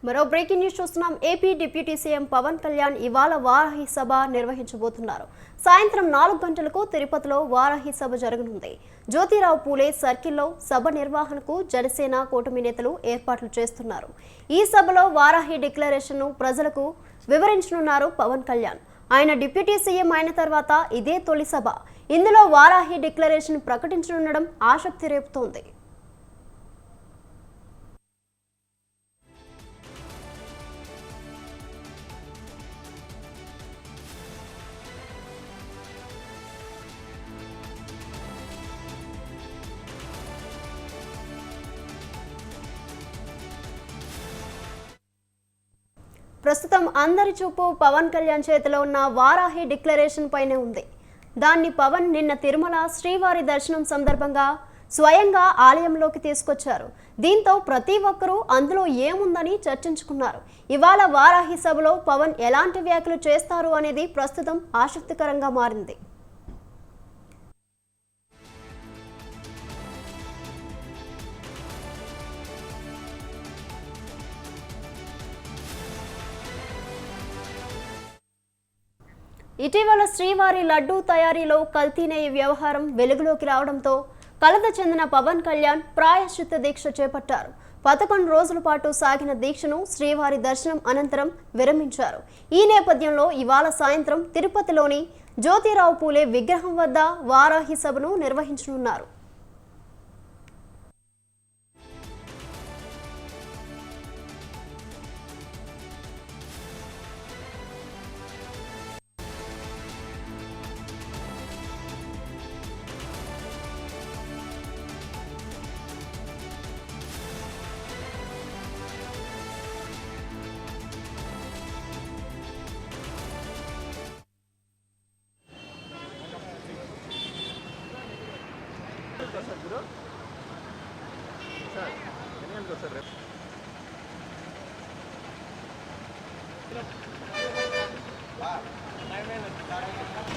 మరో breaking news చూస్తున్నాం. AP deputy CM Pawan Kalyan ఇవాళ వారాహి సభ నిర్వహించబోతున్నారు. సాయంత్రం 4 గంటలకు తిరుపతిలో వారాహి సభ జరగనుంది. జ్యోతిరావు పూలే సర్కిల్లో సభ నిర్వహణకు జనసేన కూటమి నేతలు ఏర్పాట్లు చేస్తున్నారు. ఈ సభలో వారాహి డిక్లరేషన్ను ప్రజలకు వివరించనున్నారు పవన్ కళ్యాణ్. ఆయన డిప్యూటీ సీఎం అయిన తర్వాత ఇదే తొలి సభ. ఇందులో వారాహి డిక్లరేషన్ ప్రకటించనుండడం ఆసక్తి రేపుతోంది. ప్రస్తుతం అందరి చూపు పవన్ కళ్యాణ్ చేతిలో ఉన్న వారాహి డిక్లరేషన్ పైనే ఉంది. దాన్ని పవన్ నిన్న తిరుమల శ్రీవారి దర్శనం సందర్భంగా స్వయంగా ఆలయంలోకి తీసుకొచ్చారు. దీంతో ప్రతి ఒక్కరూ అందులో ఏముందని చర్చించుకున్నారు. ఇవాళ వారాహి సభలో పవన్ ఎలాంటి వ్యాఖ్యలు చేస్తారు అనేది ప్రస్తుతం ఆసక్తికరంగా మారింది. ఇటీవల శ్రీవారి లడ్డూ తయారీలో కల్తీ నెయ్యి వ్యవహారం వెలుగులోకి రావడంతో కలత చెందిన పవన్ కళ్యాణ్ ప్రాయశ్చిత్త దీక్ష చేపట్టారు. 11 రోజుల పాటు సాగిన దీక్షను శ్రీవారి దర్శనం అనంతరం విరమించారు. ఈ నేపథ్యంలో ఇవాళ సాయంత్రం తిరుపతిలోని జ్యోతిరావు పూలే విగ్రహం వద్ద వారాహి సభను నిర్వహించనున్నారు. సార్